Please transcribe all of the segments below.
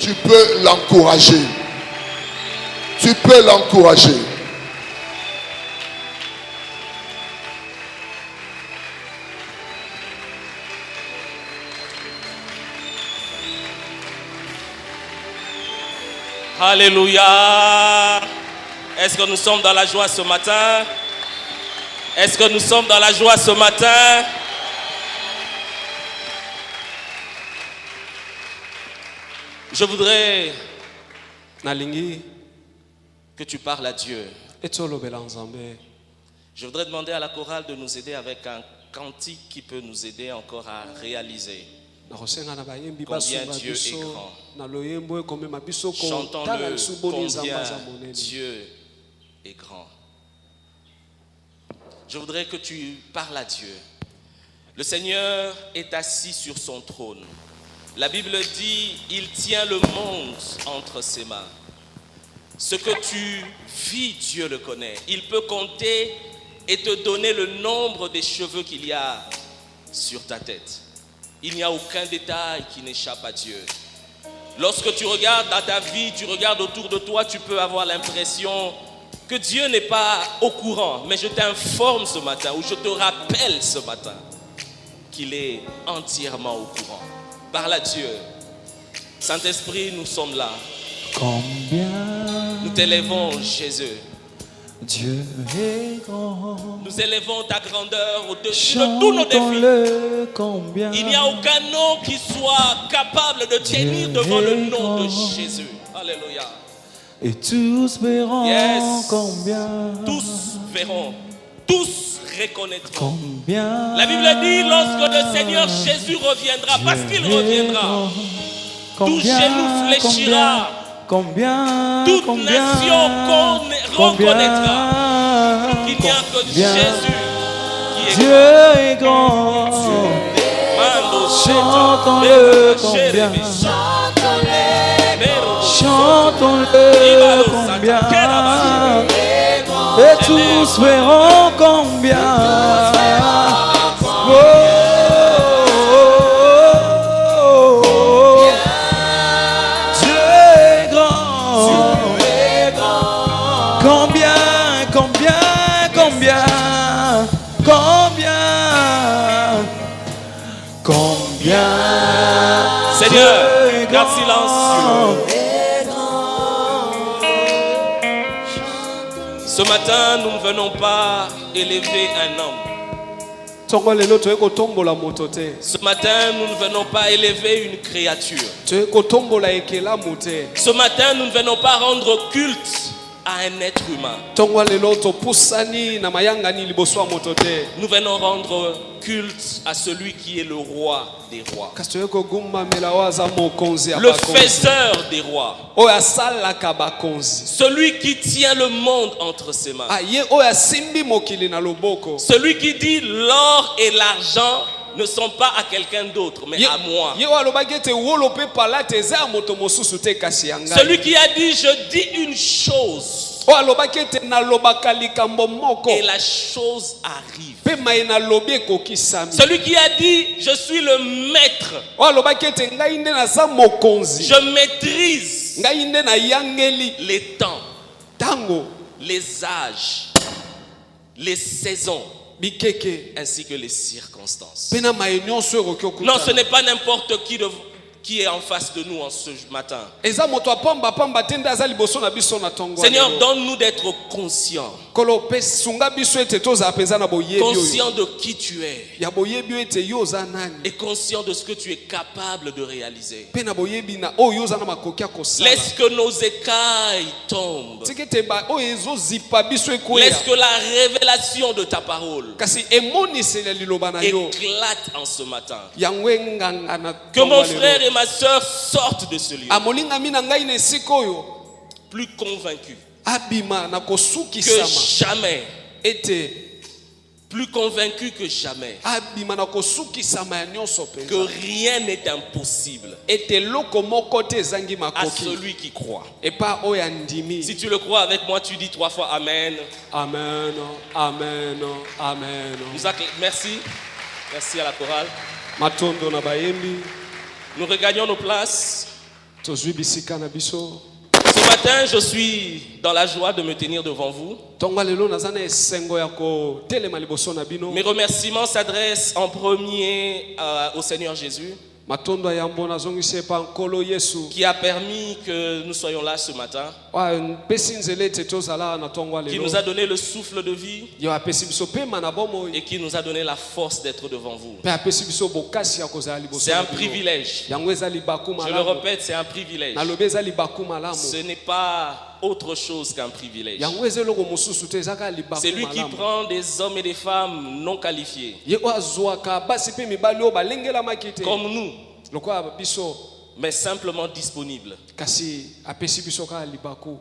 tu peux l'encourager. Tu peux l'encourager. Alléluia. Est-ce que nous sommes dans la joie ce matin? Est-ce que nous sommes dans la joie ce matin? Je voudrais que tu parles à Dieu. Je voudrais demander à la chorale de nous aider avec un cantique qui peut nous aider encore à réaliser combien Dieu est grand. Chantons-le combien Dieu est grand. Je voudrais que tu parles à Dieu. Le Seigneur est assis sur son trône. La Bible dit, il tient le monde entre ses mains. Ce que tu vis, Dieu le connaît. Il peut compter et te donner le nombre des cheveux qu'il y a sur ta tête. Il n'y a aucun détail qui n'échappe à Dieu. Lorsque tu regardes dans ta vie, tu regardes autour de toi, tu peux avoir l'impression que Dieu n'est pas au courant. Mais je t'informe ce matin, ou je te rappelle ce matin, qu'il est entièrement au courant. Parle à Dieu. Saint-Esprit, nous sommes là. Combien nous t'élèvons, Jésus. Dieu est grand. Nous élevons ta grandeur au-dessus de tous nos défis. Combien il n'y a aucun nom qui soit capable de tenir devant le nom de Jésus. Alléluia. Et tous verront combien. Tous verront. Tous reconnaîtront. Combien. La Bible dit lorsque le Seigneur Jésus reviendra, parce qu'il reviendra, tout genou fléchira. Combien, toute nation reconnaîtra qu'il n'y a que Jésus qui est Dieu est grand. Chantons-le combien. Chantons-le combien. Et tous verront combien. Seigneur, garde silence. Ce matin, nous ne venons pas élever un homme. Ce matin, nous ne venons pas élever une créature. Ce matin, nous ne venons pas rendre culte à un être humain. Nous venons rendre culte à celui qui est le roi des rois, le faiseur des rois, celui qui tient le monde entre ses mains, celui qui dit l'or et l'argent ne sont pas à quelqu'un d'autre mais à moi. Celui qui a dit je dis une chose et la chose arrive. Celui qui a dit je suis le maître, je maîtrise les temps, les âges, les saisons ainsi que les circonstances. Non, ce n'est pas n'importe qui est en face de nous en ce matin. Seigneur, donne-nous d'être conscients. Conscient de qui tu es. Et conscient de ce que tu es capable de réaliser. Laisse que nos écailles tombent. Laisse que la révélation de ta parole éclate en ce matin. Que mon frère et ma soeur sortent de ce lieu plus convaincus que jamais, plus convaincus que jamais, que rien n'est impossible à celui qui croit. Si tu le crois avec moi, tu dis 3 fois Amen. Amen, amen, amen. Merci. Merci à la chorale. Nous regagnons nos places. tozwi bisika na biso. Ce matin, je suis dans la joie de me tenir devant vous. Tonga lelo naza na esengo ya kotelema liboso na bino. Mes remerciements s'adressent en premier au Seigneur Jésus, Matondo ya yambo nazongisi epa nkolo Yesu. qui a permis que nous soyons là ce matin, Pesi nzela ete tozala na tongo qui lelo. nous a donné le souffle de vie Yo apesi biso pema na bomoi. et qui nous a donné la force d'être devant vous. Pe apesi biso bokasi ya kozala liboso. C'est na un bino. privilège. Yango eza libaku Je le malamu. répète, c'est un privilège. Nalobi eza libaku malamu. Ce n'est pas autre chose qu'un privilège. Yango eza eloko mosusu te ezaka libaku C'est lui qui malamu. prend des hommes et des femmes non qualifiés, Ye oyo azwaka basi pe mibali oyo balengelamaki te. comme nous, Lokola biso mais simplement disponibles. kasi apesi biso kaka libaku.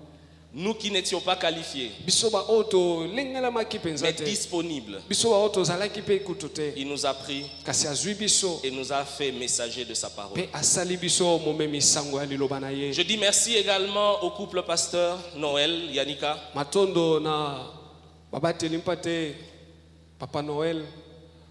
Nous qui n'étions pas qualifiés, Biso ba oyo tolengelamaki mpenza mais te. disponibles. Biso ba oyo tozalaki mpe kutu te. Il nous a pris Kasi azwi biso et nous a fait messager de sa parole. mpe asali biso momemi sango ya liloba na ye. Je dis merci également au couple pasteur Noël, Yannicka, Matondo na babateli mpa te Papa Noël.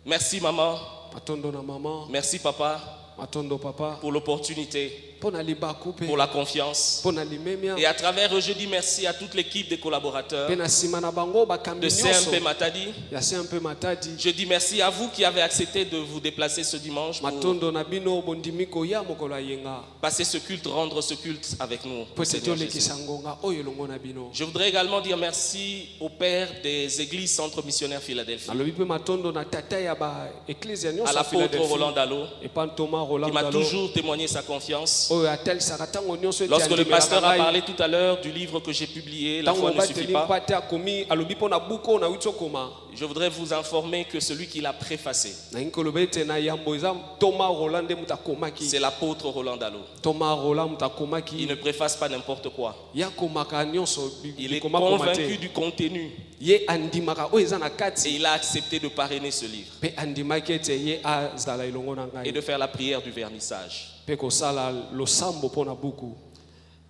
merci maman, Matondo na maman. merci papa Matondo papa. pour l'opportunité, Mpo na libaku pe. pour la confiance. Mpo na limemia. Et à travers eux, je dis merci à toute l'équipe des collaborateurs Mpe na nsima na bango bakambi de nyonso. CMP Matadi. Ya CMP Matadi. Je dis merci à vous qui avez accepté de vous déplacer ce dimanche pour Matondo na bino bondimi koya mokolo ya yenga. passer ce culte, rendre ce culte avec nous. Po ete Seigneur Jésus. tolekisa ngonga oyo elongo na bino. Je voudrais également dire merci au père des églises Centre Missionnaire Philadelphie, Nalobi mpe matondo na tata ya ba eklezia à nyonso ya l'apôtre Roland Philadelphie. Dallot, Epa Thomas Roland qui m'a Dallot. toujours témoigné sa confiance. Oyo atelisaka ntango nyonso ete Lorsque le andimelaka pasteur a ngai. parlé tout à l'heure du livre que j'ai publié, La Ntango foi ne suffit bateli pas, mpa te akomi alobi mpo na buku oyo nawuti okoma. je voudrais vous informer que celui qui l'a préfacé, Nalingi koloba ete na yambo eza Thomas Roland nde moto akomaki. c'est l'apôtre Roland Dallot. Thomas Roland moto Il akomaki. ne préface pas n'importe quoi. Ye akomaka nyonso Il est bikomakoma convaincu te. du contenu Ye andimaka oyo eza na et kati. il a accepté de parrainer ce livre Mpe andimaki ete ye azala elongo na et ngai. de faire la prière du vernissage. Mpe kosala losambo mpo na buku.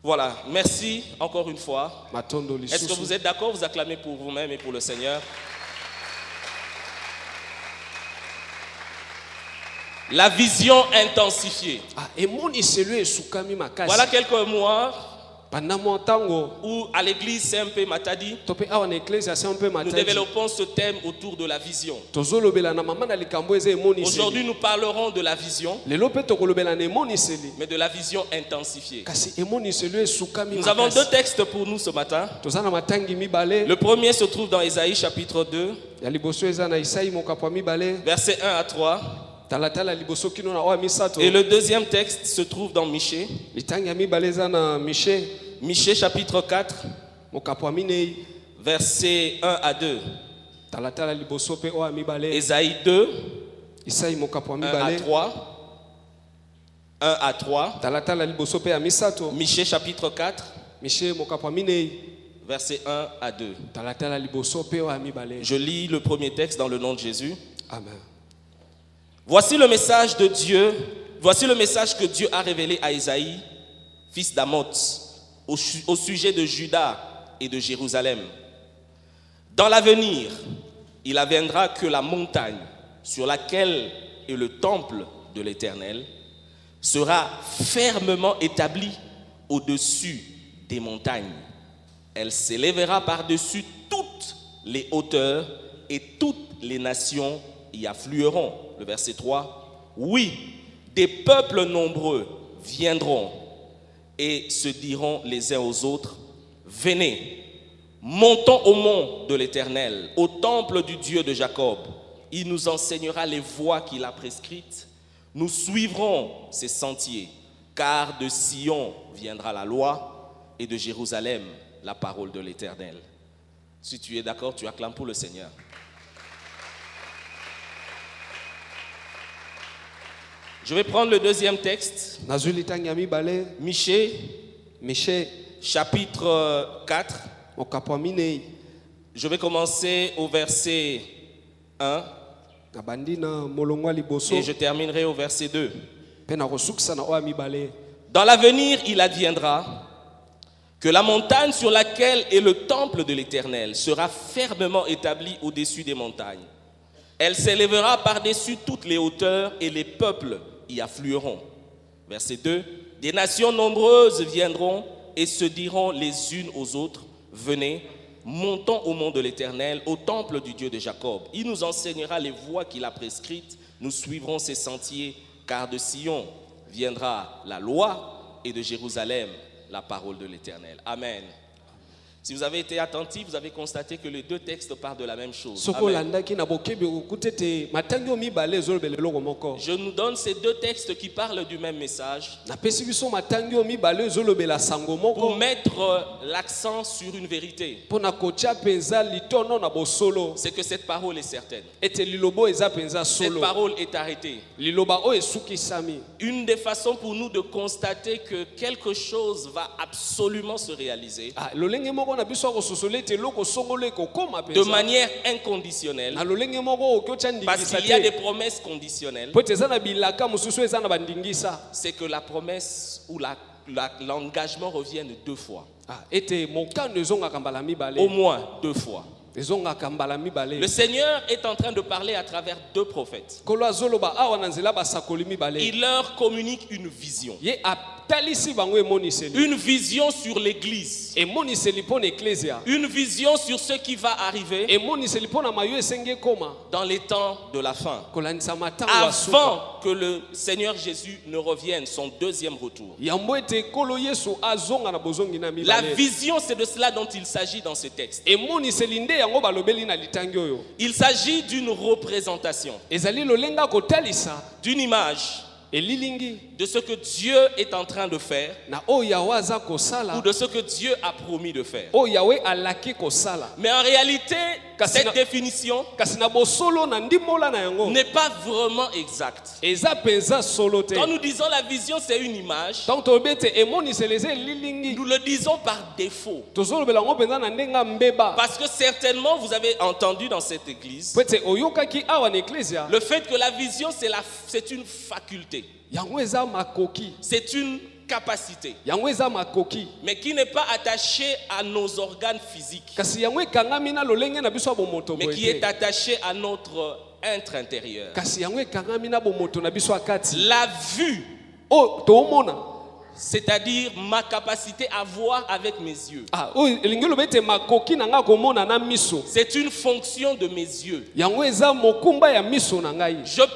Voilà, merci encore une fois. Matondo Est-ce que lisusu. vous êtes d'accord? Vous acclamez pour vous-même et pour le Seigneur. La vision intensifiée. Ah, emoniselo esukami makasi. Voilà quelques mois Pendant mon tango, où à l'église CMP Matadi, tope awa na eklezia se mpe nous matadi. développons ce thème autour de la vision. Tozolobela na mama na likambo eza emoniseli. Aujourd'hui, nous parlerons de la vision, Lelo pe tokolobela na emoniseli. mais de la vision intensifiée. Kasi emoniselo esukami Nous avons makasi. deux textes pour nous ce matin. Toza na matangi mibale. Le premier se trouve dans Ésaïe chapitre 2, Ya liboso eza na Isaïe mokapo ya mibale. versets 1 à 3. Talatala liboso kino na oya misato. Et le deuxième texte se trouve dans Michée, Litangi ya mibale eza na Miche Michée chapitre 4, mokapo ya minei. versets 1 à 2. Talatala liboso pe oya mibale. Ésaïe 2, Isaïe mokapo ya 1 à mibale. 3. 1 à 3. Talatala liboso pe ya misato. Michée chapitre 4, Miche mokapo ya minei. versets 1 à 2. Talatala liboso pe oya mibale. Je lis le premier texte dans le nom de Jésus. Amen. Voici le message de Dieu. Voici le message que Dieu a révélé à Ésaïe, fils d'Amoz, au sujet de Juda et de Jérusalem. Dans l'avenir, il adviendra que la montagne sur laquelle est le temple de l'Éternel sera fermement établie au-dessus des montagnes. Elle s'élèvera par-dessus toutes les hauteurs et toutes les nations y afflueront. Le verset 3. Oui, des peuples nombreux viendront et se diront les uns aux autres, venez, montons au mont de l'Éternel, au temple du Dieu de Jacob. Il nous enseignera les voies qu'il a prescrites. Nous suivrons ses sentiers, car de Sion viendra la loi et de Jérusalem la parole de l'Éternel. Si tu es d'accord, tu acclames pour le Seigneur. Je vais prendre le deuxième texte, Nazwi litangi ya mibale. Michée, Miche chapitre 4. mokapo ya minei. Je vais commencer au verset 1 Nabandi na molongo ya liboso. et je terminerai au verset 2. Pe na kosukisa na oya mibale. Dans l'avenir, il adviendra que la montagne sur laquelle est le temple de l'Éternel sera fermement établie au-dessus des montagnes. Elle s'élèvera par-dessus toutes les hauteurs et les peuples y afflueront. Verset 2. Des nations nombreuses viendront et se diront les unes aux autres, venez, montons au mont de l'Éternel, au temple du Dieu de Jacob. Il nous enseignera les voies qu'il a prescrites, nous suivrons ses sentiers, car de Sion viendra la loi et de Jérusalem la parole de l'Éternel. Amen. Si vous avez été attentif, vous avez constaté que les deux textes parlent de la même chose. Amen. Je nous donne ces deux textes qui parlent du même message pour mettre l'accent sur une vérité. C'est que cette parole est certaine. Cette parole est arrêtée. Une des façons pour nous de constater que quelque chose va absolument se réaliser de manière inconditionnelle, parce qu'il y a des promesses conditionnelles, c'est que la promesse ou l'engagement revienne deux fois. Au moins deux fois. Le Seigneur est en train de parler à travers deux prophètes. Il leur communique une vision. Une vision sur l'Église. Une vision sur ce qui va arriver dans les temps de la fin, avant que le Seigneur Jésus ne revienne, son deuxième retour. La vision, c'est de cela dont il s'agit dans ce texte. Il s'agit d'une représentation, d'une image de ce que Dieu est en train de faire ou de ce que Dieu a promis de faire. Mais en réalité, cette définition n'est pas vraiment exacte. Quand nous disons la vision, c'est une image, nous le disons par défaut. Parce que certainement, vous avez entendu dans cette église le fait que la vision, c'est une faculté. C'est une capacité, mais qui n'est pas attachée à nos organes physiques, mais qui est attachée à notre être intérieur. La vue, c'est-à-dire ma capacité à voir avec mes yeux, c'est une fonction de mes yeux. Je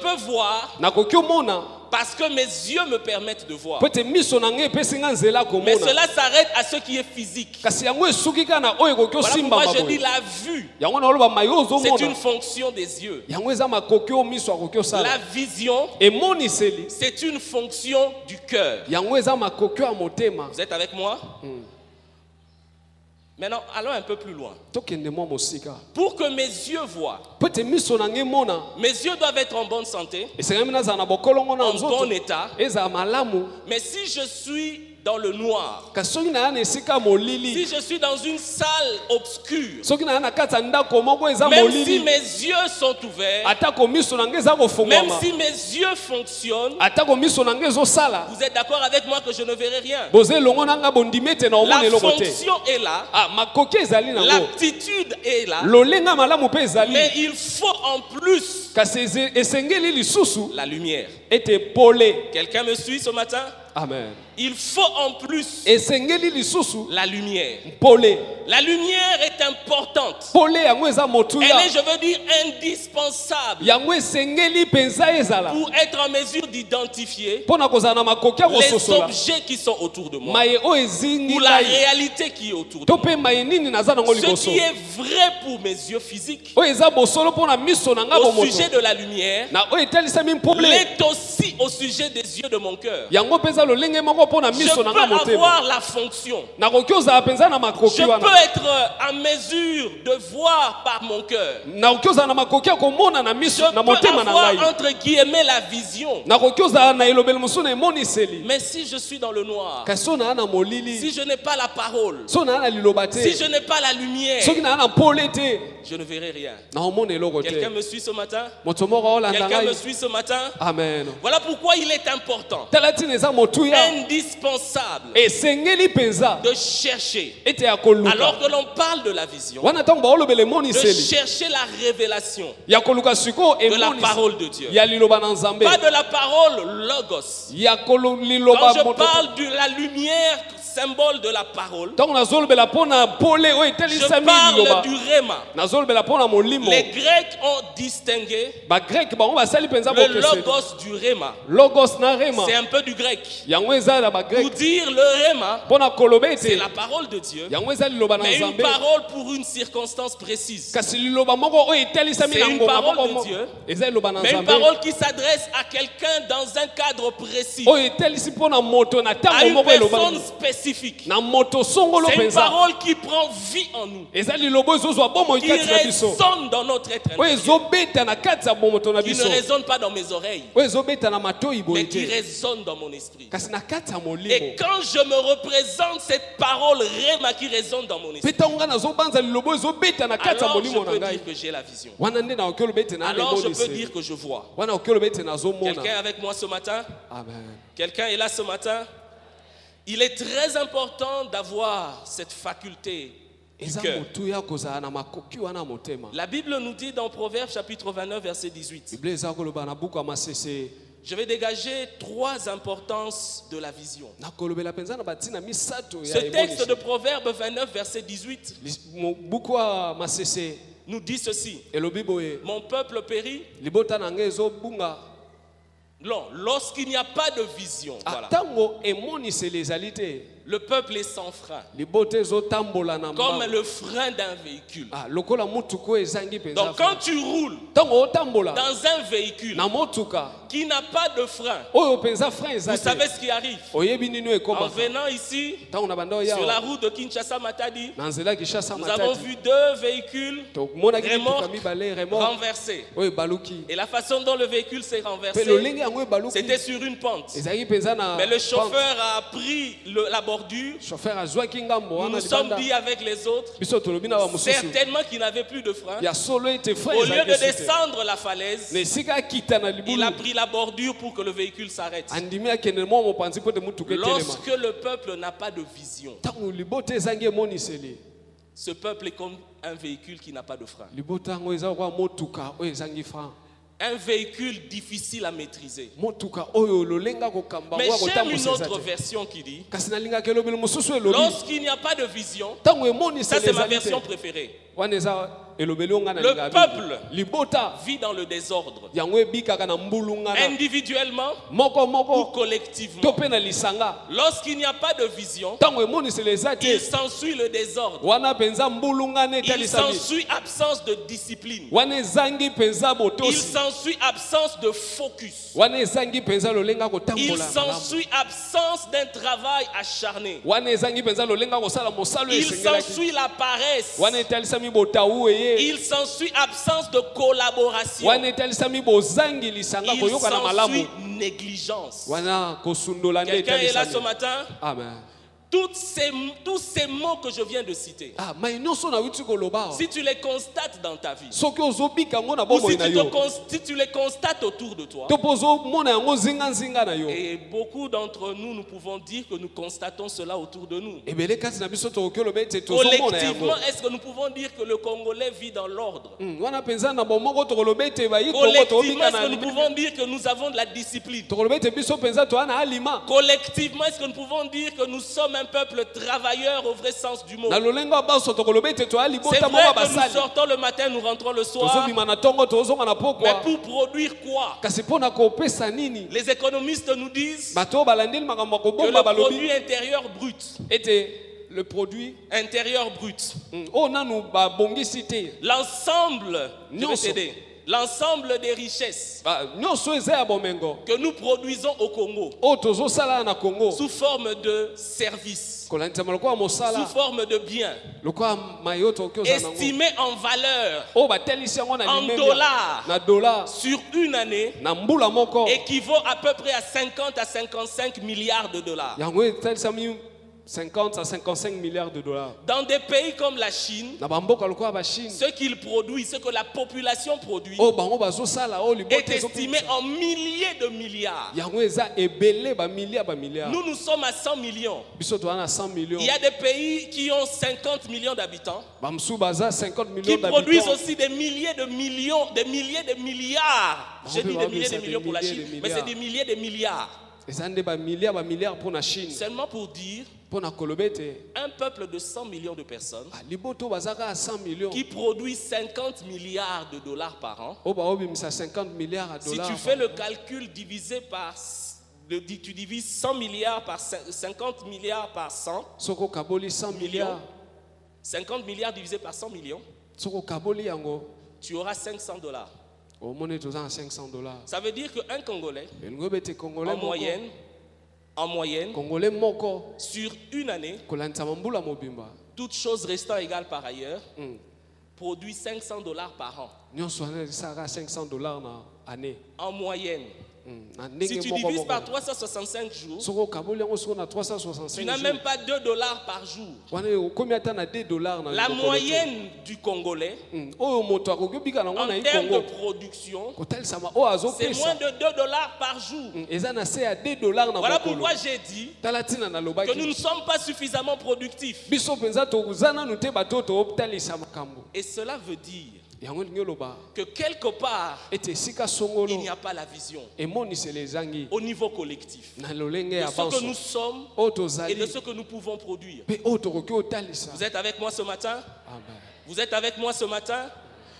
peux voir parce que mes yeux me permettent de voir. Mais cela s'arrête à ce qui est physique. Voilà pourquoi je dis la vue, c'est une fonction des yeux. La vision, c'est une fonction du cœur. Vous êtes avec moi? Maintenant, allons un peu plus loin. Pour que mes yeux voient, mes yeux doivent être en bonne santé, en bon état. Mais si je suis dans le noir, si je suis dans une salle obscure, même si mes yeux sont ouverts, même si mes yeux fonctionnent, vous êtes d'accord avec moi que je ne verrai rien. La fonction est là, l'aptitude est là, mais il faut en plus la lumière. Quelqu'un me suit ce matin? Amen. Il faut en plus la lumière. La lumière est importante. Elle est, je veux dire, indispensable pour être en mesure d'identifier les objets qui sont autour de moi ou la réalité qui est autour de moi. Ce qui est vrai pour mes yeux physiques au sujet de la lumière l'est aussi au sujet des yeux de mon cœur. Je peux avoir la fonction. Je peux être en mesure de voir par mon cœur. Je peux avoir entre guillemets la vision. Mais si je suis dans le noir, si je n'ai pas la parole, si je n'ai pas la lumière, je ne verrai rien. Quelqu'un me suit ce matin? Quelqu'un me suit ce matin? Amen. Voilà pourquoi pourquoi il est important, tala ntina eza motuya indispensable esengeli mpenza de chercher, ete ya koluka alors que l'on parle de la vision, wana ntango baolobela de emoniseli chercher la révélation ya koluka sikoyo de la emoniseli parole de Dieu. ya liloba na nzambe Pas de la parole logos. ya Quand liloba je moto parle de la lumière, symbole de la parole, ntango nazolobela mpo na pole oyo je etelisami parle liloba du réma. nazolobela mpo na molimo Les Grecs ont distingué bagreke bango basali mpenza le bokeseni logos du réma. logos na rema C'est un peu du grec. yango eza na Pour bagreke dire le réma, mpo na koloba c'est ete la parole de Dieu, yango eza liloba na mais une nzambe parole pour une circonstance précise. kasi liloba moko oyo etelisami C'est na une ngonga parole moko de moko Dieu, eza liloba na Mais une nzambe parole qui s'adresse à quelqu'un dans un cadre précis, oyo etelisi mpo na moto na à ntango une moko eloba personne spécifique. na moto songolo C'est une mpenza parole qui prend vie en nous, eza liloba oyo ezozwa bomoi qui kati na biso résonne dans notre être oyo intérieur, ezobeta na kati ya bomoto na qui ne biso résonne pas dans mes oreilles, oyo ezobeta na matoi boye mais qui te résonne dans mon esprit. kasi na kati ya Et molimo quand je me représente cette parole réma qui résonne dans mon mpe esprit, ntango ngai nazobanza liloba oyo ezobeta na kati ya alors je molimo na peux ngai dire que j'ai la vision. wana nde nakoki oloba ete na Alors je peux nemoniseli dire que je vois. wana okoki oloba ete nazomona Quelqu'un est avec moi ce matin? amen Quelqu'un est là ce matin? Il est très important d'avoir cette faculté du eza cœur. motuya kozala na makoki wana motema La Bible nous dit dans Proverbes chapitre 29 verset 18. biblia eza koloba na buku ya masese Je vais dégager 3 importances de la vision. nakolobela mpenza na batina misato Ce ya texte de emoniseli Proverbes 29 verset 18 buku ya masese nous dit ceci. elobi boye Mon peuple périt. libota na ngai ezobunga Non, lorsqu'il n'y a pas de vision. Voilà. ntango emoniseli ezali te Le peuple est sans frein. libota ezotambola na Comme mbango le frein d'un véhicule. lokola motuka oyo ezangi mpenza Donc quand tu roules ntango otambola dans un véhicule na motuka qui n'a pas de frein, oyo mpenza frein eza vous te savez ce qui arrive. oyebi nini En oyo ekomaka venant ici, ntango na banda sur la oyawa route de Kinshasa-Matadi, na nzela ya kishasa nous avons matadi vu 2 véhicules tomonaki mituka remorque mibale remorke renversés. oyo ebaluki Et la façon dont le véhicule s'est mpe renversé, lolenge yango ebaluki c'était sur une pente. ezalaki mpenza na Mais le pente. chauffeur a pris la bordure. chauffeur azwaki ngambo Nous wana nous sommes libanda dit avec les autres, biso tolobi na bamosusu certainement qu'il n'avait plus de frein. ya solo ete frein Au lieu de ezalaki esi te descendre la falaise, na esika akita na il a libulu pris la bordure pour que le véhicule s'arrête. andimi akende mwa mopanzi mpo ete motuka etelema Lorsque le peuple n'a pas de vision, ntango libota ezangi emoniseli ce peuple est comme un véhicule qui n'a pas de frein. libota yango eza lokola motuka oyo ezangi frein Un véhicule difficile à maîtriser. motuka oyo lolenga kokamba Mais yango j'aime une akotambusa eza autre te version qui dit, kasi nalingaka elobeli mosusu elobi lorsqu'il n'y a pas de vision, ntango ça emoniseli c'est ma ezali te version préférée, wana eza elobeli oyo ngai le nalingaka peuple mingi. libota vit dans le désordre, yango ebikaka na mbulungana individuellement moko ou moko to collectivement. mpe na lisanga Lorsqu'il n'y a pas de vision, ntango emoniseli eza il te s'ensuit le désordre. wana mpenza mbulungana Il etalisami s'ensuit absence de discipline. wana ezangi mpenza Il botosi s'ensuit absence de focus. wana ezangi mpenza lolenga Il kotambola malamu s'ensuit absence d'un travail acharné. wana ezangi mpenza lolenga kosala mosala oyo Il esengelaki s'ensuit la paresse. wana etalisami botau eye Il s'ensuit absence de collaboration. wana etalisami bozangi lisanga Il koyokana malamu s'ensuit négligence. wana kosundola nde Quelqu'un est là ce etalisami matin? amen Tous ces mots que je viens de citer, mai nyonso nauti koloba si tu les constates dans ta vie, soki ozobika yango na ou bomoi si na yo si tu les constates autour de toi, to mpo ozomona yango nzinganzinga na yo et beaucoup d'entre nous, nous pouvons dire que nous constatons cela autour de nous. ebele kati na biso tokoki oloba ete tozomona yango Collectivement, est-ce que nous pouvons dire que le Congolais vit dans l'ordre? wana mpenza na bomoko tokoloba ete bayi kongo Collectivement, tobika est-ce que nous na pouvons dire que nous avons de la discipline? tokoloba ete biso mpenza toa na alima Collectivement, est-ce que nous pouvons dire que nous sommes un peuple travailleur au vrai sens du mot? na lolengo ya baso tokoloba ete toa C'est libota vrai moko que nous basali sortons le matin, nous rentrons le soir, tozobima na ntongo tozonga na mais pokwa pour produire quoi? kasi mpo na kopesa nini Les économistes nous disent bato oyo balandeli makambo ya que kobomba le balobi produit intérieur brut, ete le produit intérieur brut, oyo nanu babongisi te l'ensemble, je vais Nyonso. t'aider, l'ensemble des richesses nyonso eza ya bomengo que nous produisons au Congo oyo tozosala na congo sous forme de services, kolandisama lokola sous mosala forme de biens, lokola mai oyo tokoki ozala nango estimés en valeur oyo batelisi yango na en limemia dollars na dola sur une année na mbula moko équivaut à peu près à 50 à 55 milliards de dollars. yango etalisami 50 à 55 milliards de dollars. Dans des pays comme la Chine, Na bamboka lokola ba Chine. ce qu'ils produisent, ce que la population produit, Oh bango bazosala oh est libote estimé en milliers de milliards. yango eza ebele ba milliards. Nous sommes à 100 millions. Biso to na 100 millions. Il y a des pays qui ont 50 millions d'habitants, Bamsu baza 50 millions qui d'habitants. produisent aussi des milliers de millions, des milliers de milliards. J'ai dit des milliers de millions pour la Chine, mais c'est des milliers de milliards. Ezande ba milliards pour la Chine. Seulement pour dire, Pour na kolobete. un peuple de 100 millions de personnes Liboto bazaka 100 millions. qui produit 50 milliards de dollars par an. Oh ba obimisa 50 milliards de Si dollars. tu fais le calcul divisé par, tu divises 100 milliards par 50 milliards par 100, Soko kaboli 100 milliards. 50 milliards divisé par 100 millions, Soko kaboli yango. tu auras 500 dollars. Au monnaie toza 500 dollars. Ça veut dire qu'un Congolais, Ngobete congolais en moyenne, Congolais moko sur une année, kolanta mambula mobimba. toutes choses restant égales par ailleurs, produit 500 dollars par an. Nyonso ana saka 500 dollars na année. En moyenne. Na Si ndenge tu moko divises moko. par 365 jours, Soko kaboli yango soko na tu 365 n'as jours. même pas 2 dollars par jour. Wana komi ata na 2 dollars na La lokolo te. moyenne du Congolais, Oyo moto akoki bika na en ngona termes de Congo. production, Kotalisama o azo c'est moins pesa. de 2 dollars par jour. Eza na se ya 2 dollars na Voilà mokolo. pourquoi j'ai dit Tala tina na que nous lobaki. ne sommes pas suffisamment productifs. Biso penza tozana nu te bato to optalisa makambo. Et cela veut dire Yango ndenge loba. que quelque part, Ete sika il songolo. n'y a pas la vision Emoni les zangi. au niveau collectif Na lolenge de ya ce que banso. nous sommes O et tozali. de ce que nous pouvons produire. Pe o tokoki otalisa. Vous êtes avec moi ce matin? Amen. Vous êtes avec moi ce matin?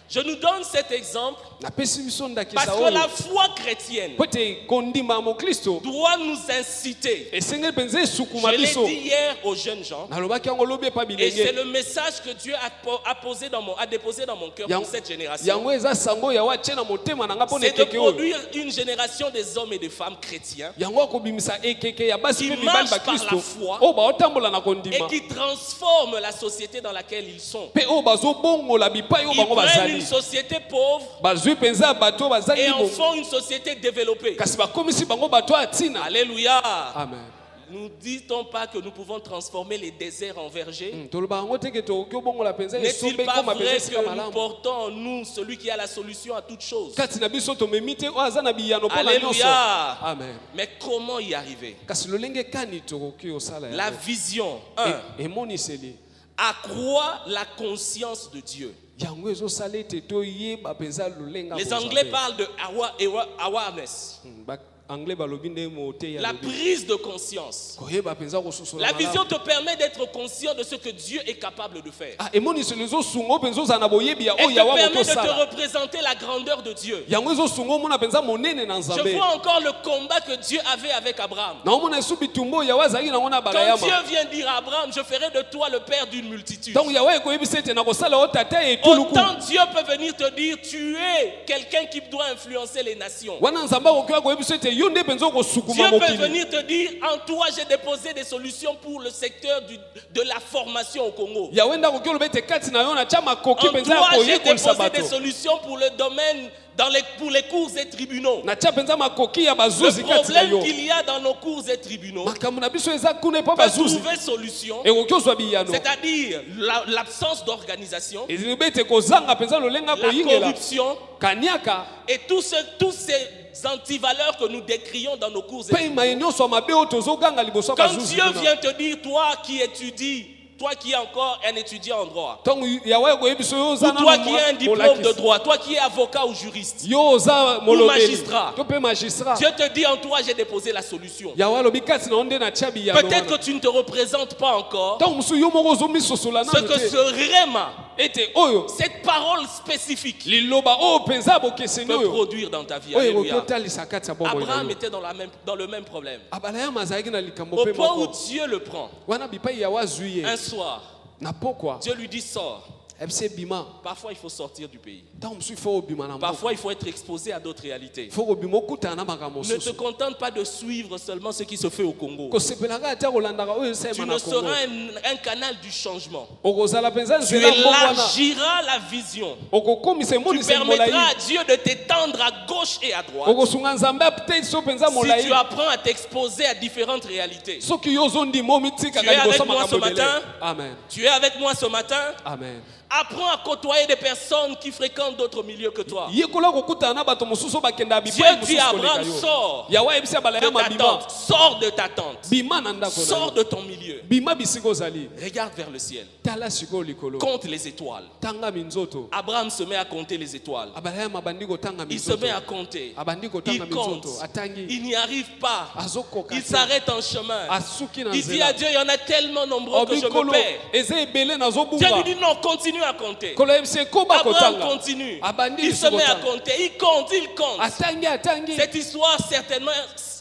Je nous donne cet exemple Na pesi biso ndakisa parce que oyo. la foi chrétienne Pote kondima mo Kristo. doit nous inciter. Esengeli penza esukuma Je l'ai biso. dit hier aux jeunes gens. Na lobaki yango lobi pa Et c'est bilenge. le message que Dieu a déposé dans mon cœur pour cette génération. Yango eza sango ya wache na motema na nga pona C'est de ekeke oyo. produire une génération des hommes et des femmes chrétiens Yango akobimisa ekeke ya basi Qui pe mibali ba marchent par Kristo. la foi. O baotambola na et kondima. qui transforment la société dans laquelle ils sont. Pe o bazobongola bipai o Ils bango prennent bazali. une société pauvre Bazwi penza bato bazali et en bongo. font une société développée. Kasi bakomisi bango bato atina. Alléluia. Amen. Nous dit-on pas que nous pouvons transformer les déserts en vergers? Toloba yango te ke tokoki obongola penza N'est-il esombe pas koma penza vrai esika que nous malamu. portons en nous celui qui a la solution à toutes choses? Kati na biso tomemi te oyo aza na biyano mpona nyonso. Alléluia. Amen. Mais comment y arriver? Kasi lolenge kani tokoki osala La yango. vision, Emoniseli. accroît la conscience de Dieu. Yango ezosala ete toyeba penza lolenga Les bozala. Anglais parlent de awareness, Anglais balobi nde mote ya la lobi. prise de conscience. Koyeba penza kososola La malamu. vision te permet d'être conscient de ce que Dieu est capable de faire. Ah, emoniseli ezosunga o penza ozala na boyebi ya Elle oyo te yawa permet de te kotosala. représenter la grandeur de Dieu. Yango ezosunga omona penza monene na Je nzambe. vois encore le combat que Dieu avait avec Abraham. Na omona esu bitumba oyo yawe azalaki nango na Quand balayama. Dieu vient dire à Abraham, je ferai de toi le père d'une multitude. Donc yawe ekoyebisa ete nakosala o tata ya etuluku. Autant Dieu peut venir te dire, tu es quelqu'un qui doit influencer les nations. Wana nzambe akoki koyebisa ete yo nde penza Dieu okosukuma peut mokili. venir te dire, en toi j'ai déposé des solutions pour le secteur de la formation au Congo. Yawe nde akoki oloba ete kati na yo natya makoki En penza ya toi j'ai koyekolisa déposé des bato. solutions pour le domaine, pour les cours et tribunaux. Natya penza makoki ya bazuzi Le kati na yo. problème qu'il y a dans nos cours et tribunaux makambo na biso eza kuna epo peut bazuzi trouver solution, ekoki ozwa biyano. c'est-à-dire l'absence d'organisation, ezili ete kozanga penza lolenga la koyingela corruption kaniaka et tous ces antivaleurs que nous décrions dans nos cours et mpe tribunaux. maye nyonso ya mabe oyo tozoganga liboso ya Quand bazuzi Dieu kuna. vient te dire, toi qui étudies, toi qui es encore un étudiant en droit, ntango yawe ekoyebiso yo oza ou toi qui as un diplôme de molakisi. droit, toi qui es avocat ou juriste, yo oza molobeli magistrat. to mpe magistrat. Dieu te dit en toi, j'ai déposé la solution. yawe alobi kati na yo nde natya biyano Peut-être wana. que tu ne te représentes pas encore ntango mosusu yo moko ozomisosola ce nano que te ce réma, ete oyo cette parole spécifique liloba oyo mpenza bokeseni peut oyo produire dans ta vie. oyo ekoki Alléluia. otalisa kati ya bomoi na Abraham yo. était dans le même problème. abalayama azalaki na likambo Au mpe point où moko Dieu le prend, wana bipai yawe azwi ye un soir, na pokwa Dieu lui dit sors. ebise bima Parfois, il faut sortir du pays. ntango mosusu ifo obima na mboka Parfois, il faut être exposé à d'autres réalités. ifo kobima okutana na makambo Ne te mosusu contente pas de suivre seulement ce qui se fait au Congo. kosepelanga ata kolandaka oyo Tu esalema ne na Congo seras un canal du changement. okozala mpenza Tu nzela mbongo wana élargiras la vision. okokomisa Tu emoniseli molai permettras à Dieu de t'étendre à gauche et à droite. okosunga nzambe apeteiso mpenza Si molai tu apprends à t'exposer à différentes réalités. soki yo ozondima Tu omitikaka es liboso avec moi makambo ce ebele matin? amen Tu es avec moi ce matin. amen Apprends à côtoyer des personnes qui fréquentent d'autres milieux que toi. yekola kokutana na bato mosusu bakenda Dieu bipai dit à mosusu koleka Abraham, yo sors yawe ayebisi abala de ya ta mabima tente. Sors de ta tente. bima na ndako na Sors yo. de ton milieu. bima bisika ozali Regarde vers le ciel. tala sikoyo likolo Compte les étoiles. tanga minzoto Abraham se met à compter les étoiles. abala ya mabandi kotanga Il se minzoto met à compter. abandi kotanga Il compte. minzoto atangi Il n'y arrive pas. azokoka Il te. s'arrête en chemin. asuki na Il dit à nzela Dieu, il y en a tellement nombreux que je me obikolo perds. eza ebele Dieu nazobunga lui dit non, continue à compter. kolo yebisi ekoba Abraham kotanga continue. abandi Il se met à kotanga. compter. Il compte, il compte. atangi Cette histoire certainement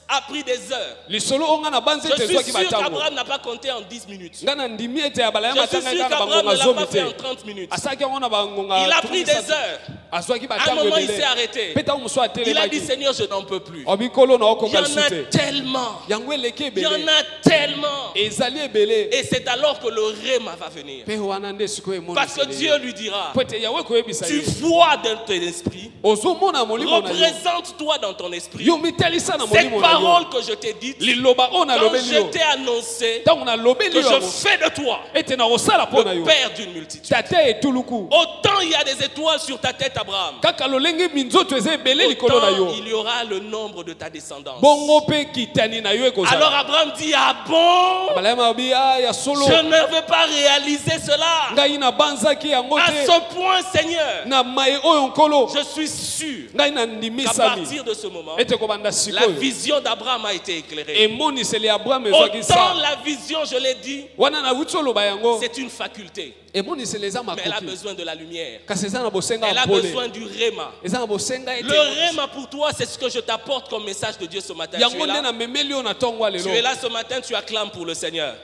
a pris des heures. lisolo onga na banze Je te suis ezwaki sûr batango qu'Abraham n'a pas compté en 10 minutes. nga na ndimi ete abala ya Je suis matanga sûr eka na qu'Abraham bangonga ne l'a zomi pas fait en te 30 minutes. asalaki yango na bangonga Il a pris des 37. heures. azwaki À un batango moment, il ebele s'est arrêté. mpe ntango mosu Il a dit, atelemaki Seigneur, je n'en peux plus. obikolo na Il y okoka en lisu a te tellement. yango eleki Il y en ebele a tellement. ezali ebele Et c'est alors que le réma va venir. mpe wana nde sikoyo Parce que emoniseli Dieu lui dira, po ete yawe koyebisa tu ye vois dans ton esprit, ozomona molimo na yo représente-toi dans ton esprit. yo mitalisa na Cette molimo na yo parole que je t'ai dite, liloba oyo quand nalobeli je yo t'ai annoncé ntango nalobeli que yo je yango fais de toi ete nakosala mpo na le yo père d'une multitude. tata etuluku Autant il y a des étoiles sur ta tête, Abraham, kaka lolenge minzoto eza ebele likolo na autant yo il y aura le nombre de ta descendance. bongo mpe kitani na yo Alors ekozala Abraham dit, ah bon, abala ya mabi ya solo je ne veux pas réaliser cela. ngai nabanzaki yango À te ce point, Seigneur, na mai oyo nkolo je suis sûr ngai qu'à nandimisami partir de ce moment, ete kobanda la sikoyo vision d'Abraham a été éclairée. emoniseli ya abraham ezwaki Autant sa la vision, je l'ai dit, wana nauti oloba yango c'est une faculté, emoniseli eza mais elle a makoki besoin de la lumière. kasi eza na bosenga Elle ya a pole besoin du réma. eza na bosenga ete Le réma pour toi, c'est ce que je t'apporte comme message de Dieu ce matin. Tu yango es nde là, namemeli oyo na ntongo ya tu es lelo là ce matin, tu acclames pour le Seigneur.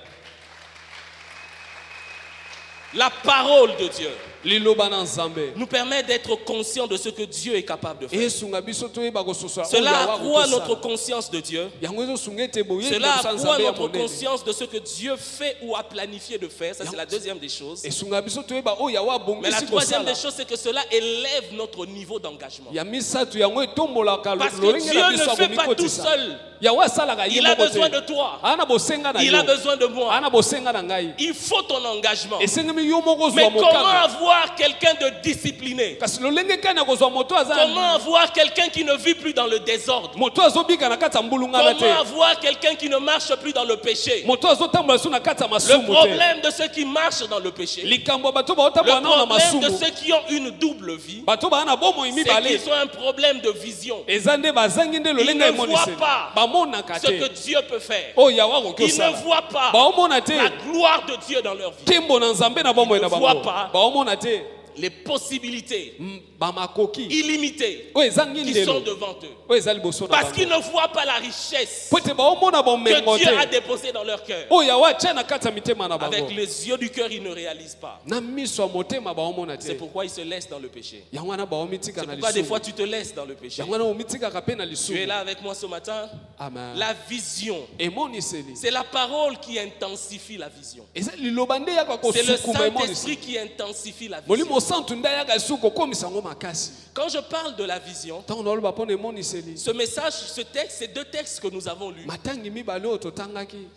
La parole de Dieu liloba na nzambe nous permet d'être conscients de ce que Dieu est capable de faire. esunga biso toyeba kososola oyo Cela yawa accroît notre kokosala. conscience de Dieu. yango ezosunga ete boyebi Cela kosala accroît nzambe ya notre monene conscience de ce que Dieu fait ou a planifié de faire. Ça, c'est la deuxième des choses. esunga biso toyeba oyo yawa Mais la abongisi troisième kosala des choses, c'est que cela élève notre niveau d'engagement. ya misato yango etombolaka Parce que lolenge Dieu na ne biso fait pas tout abomikotisa seul. yawe asalaka ye Il a moko besoin te de toi. aa na bosenga na Il a yo besoin de moi. aa na bosenga na ngai Il faut ton engagement. esengemi yo moko ozwa Mais comment mokano avoir quelqu'un de discipliné? kasi lolenge kani ya kozwa moto aza Comment avoir quelqu'un qui ne vit plus dans le désordre? moto azobika na kati ya mbulungana Comment te avoir quelqu'un qui ne marche plus dans le péché? moto azotambola so na kati ya Le masumu te problème de ceux qui marchent dans le péché, likambo ya bato le baotambola nao na problème de masumu ceux qui ont une double vie, bato baa na bomoi c'est mibale qu'ils ont un problème de vision. eza nde bazangi nde lolenge ne voient emoniseli pas bamonaka Ce que te Dieu peut faire. oyo yawe akoki Ils ne osala voient pas baomona te la gloire de Dieu dans leur vie. tembo na nzambe na bomoi na Ils ne voient bango pas. baomona te Les possibilités bamakoki illimitées oyo ezangi qui sont ndelo devant eux. oyo eza liboso na Parce qu'ils bango ne voient pas la richesse po ete baomona bomengo que Dieu a te déposée dans leur cœur. oyo yawe atia na kati ya mitema na bango Avec les yeux du cœur, ils ne réalisent pas. na miso ya motema baomona te C'est pourquoi ils se laissent dans le péché. yango wana baomitika C'est na pourquoi des lisumu fois tu te laisses dans le péché. yango wana omitikaka mpe na Tu es lisumu là avec moi ce matin. amen La vision, emoniseli c'est la parole qui intensifie la vision. eza liloba nde yaka C'est le kosukuma emoniseli Saint-Esprit qui intensifie la vision. molimo santu nde ayaka esu kokomisa yango makasi Quand je parle de la vision, ntango naoloba mpo na emoniseli ce message, ce texte, ces deux textes que nous avons lus, matangi mibale oyo totangaki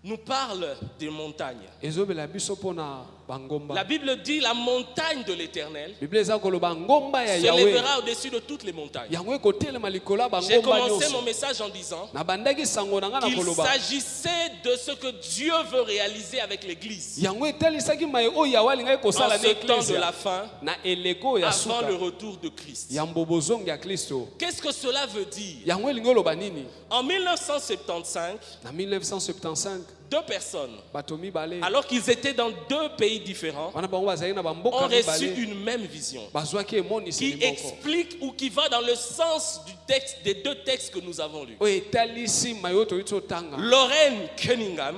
nous parlent des montagnes. ezobela biso mpo na bangomba La Bible dit la montagne de l'Éternel biblia eza koloba ngomba ya se yawe lèvera au-dessus de toutes les montagnes. yango ekotelema likolo ya J'ai bangomba commencé mon nyonso message en disant nabandaki sango na ngai na qu'il koloba s'agissait de ce que Dieu veut réaliser avec l'Église yango etalisaki mai oyo yawe alingaki en kosala na ce temps de eklezia la fin, na eleko ya avant suka le retour de Christ. ya mbobozongi ya kristo Qu'est-ce que cela veut dire? yango elingi oloba nini En 1975, na 1975 deux personnes, bato mibale alors qu'ils étaient dans deux pays différents, wana bango bazali na ont bamboka reçu mibale une même vision bazwaki qui emoniseli moko explique ou qui va dans le sens du texte, des deux textes que nous avons lus. oyo etalisi mai oyo toyuti otanga Lorraine Cunningham,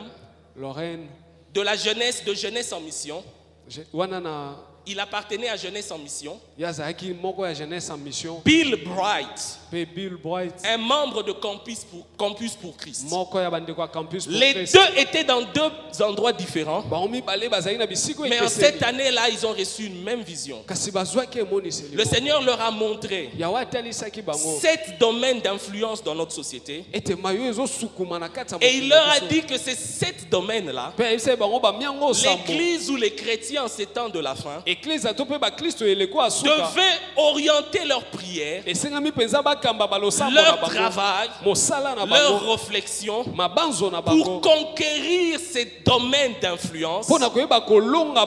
lorraine de la jeunesse, de Jeunesse en Mission, wana na il appartenait à Jeunesse en Mission. yazalaki moko ya jeunesse en mission Bill Bright, pe Bill Bright un membre de Campus pour Christ. moko ya bandeko ya campus pour Les Christ. deux étaient dans deux endroits différents. bango mibale bazalaki na bisiko Mais en ekeseni. cette année-là, ils ont reçu une même vision. kasi bazwaki emoniseli Le Seigneur leur a montré yawe atalisaki bango 7 domaines d'influence dans notre société. ete mayo ezosukuma na kati ya Et il leur a biso. dit que ces 7 domaines-là, mpe ayebisaki bango bamiango osambo l'Église ou les chrétiens en ces temps de la fin, eglize ato mpe baklisto eleko asuka devaient orienter leurs prières, esengami mpenza bakamba balosambo na leur bango travail, mosala na leur bango réflexion mabanzo na pour bango conquérir ces domaines d'influence mpo na koyeba kolonga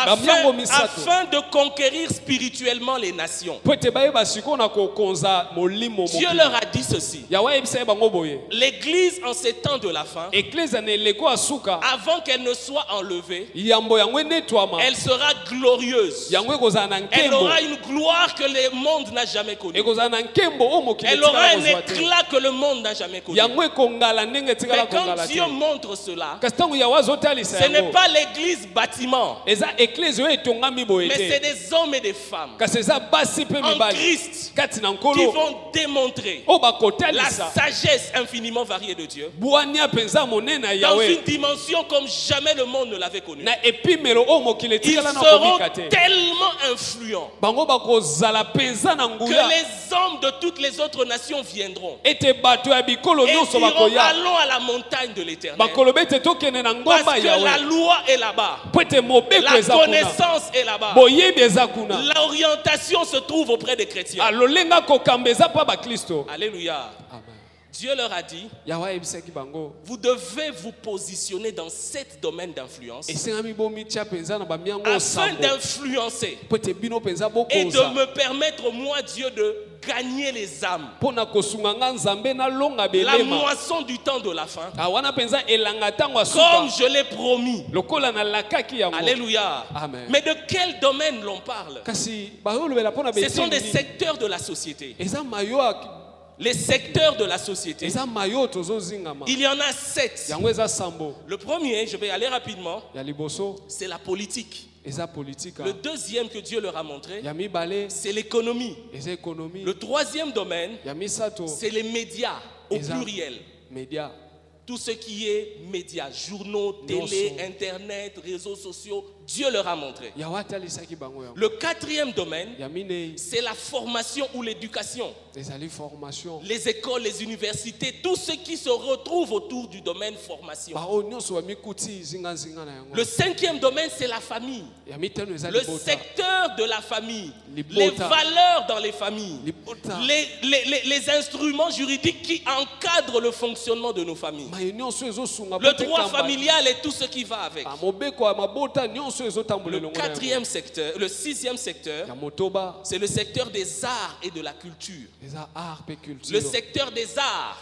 bamiango misato afin de conquérir spirituellement les nations. mpo ete bayeba sikoyo na kokonza molimo Dieu mokili. leur a dit ceci. yawe ayebisaki bango boye L'Église en ces temps de la fin, eglize na eleko asuka avant qu'elle ne soit enlevée, yambo yango enetwama elle sera glorieuse. yango ekozala na Elle nkembo aura une gloire que le monde n'a jamais connue. ekozala na nkembo oyo mokili Elle aura etikala un kozwa te éclat que le monde n'a jamais connu. yango ekongala ndenge etikala Mais quand kongala Dieu te montre cela, kasi ntango yawe azotalisa ce n'est yango pas l'église bâtiment, eza eglize oyo etongami boye mais c'est te des hommes et des femmes kasi eza basi mpe en mibali Christ kati na qui nkolo vont démontrer oyo la bakotalisa sagesse infiniment variée de Dieu bwania mpenza monene ya dans yawe une dimension comme jamais le monde ne l'avait connue. na epimelo oyo mokili Ils etikala na seront komika te tellement influents bango bakozala mpenza na que nguya les hommes de toutes les autres nations viendront ete bato ya bikolo et nyonso diront bakoya allons à la montagne de l'Éternel. bakoloba ete tokende na ngomba Parce que ya la yawe loi est là-bas, mpo ete mobeko la eza kuna connaissance est là-bas, boyebi eza kuna l'orientation se trouve auprès des chrétiens. alolenga kokamba eza mpa baklisto Alléluia. Dieu leur a dit, yawe ayebisaki bango vous devez vous positionner dans 7 domaines d'influence esengami bomitya mpenza na bamiango afin osambo d'influencer mpo ete bino mpenza et de bokoza me permettre, moi Dieu, de gagner les âmes. mpo na kosunga nga nzambe nalonga La belema moisson du temps de la fin, wana mpenza elanga ntango comme asuka je l'ai promis. lokola nalakaki yango Alléluia. Amen. Mais de quel domaine l'on parle? kasi bayolobela mpo na Ce sont des beteni secteurs de la société. eza mayo Les secteurs de la société. eza mayo tozozingama Il y en a 7. yango eza sambo Le premier, je vais aller rapidement, ya liboso c'est la politique. eza politika Le deuxième que Dieu leur a montré, ya mibale c'est l'économie. eza ekonomi Le troisième domaine, ya misato c'est les médias au Eza- pluriel. media Tout ce qui est médias, journaux, télé, Nyonso. internet, réseaux sociaux, Dieu leur a montré. yawe atalisaki bango yango Le quatrième domaine, ya minei c'est la formation ou l'éducation. ezali formation Les écoles, les universités, tout ce qui se retrouve autour du domaine formation. baoyo nyonso bamikuti zingazinga na yango Le cinquième domaine, c'est la famille. ya mitano eza Le libota secteur de la famille, Libota. les valeurs dans les familles, libota les instruments juridiques qui encadrent le fonctionnement de nos familles. mayo nyonso ezosunga Le mpo te droit kamba. familial et tout ce qui va avec. mobeko ya mabota nyonso ezotambola Le elongo na yango. quatrième secteur, le sixième secteur, ya motoba c'est le secteur des arts et de la culture. eza art pe Le culture secteur des arts,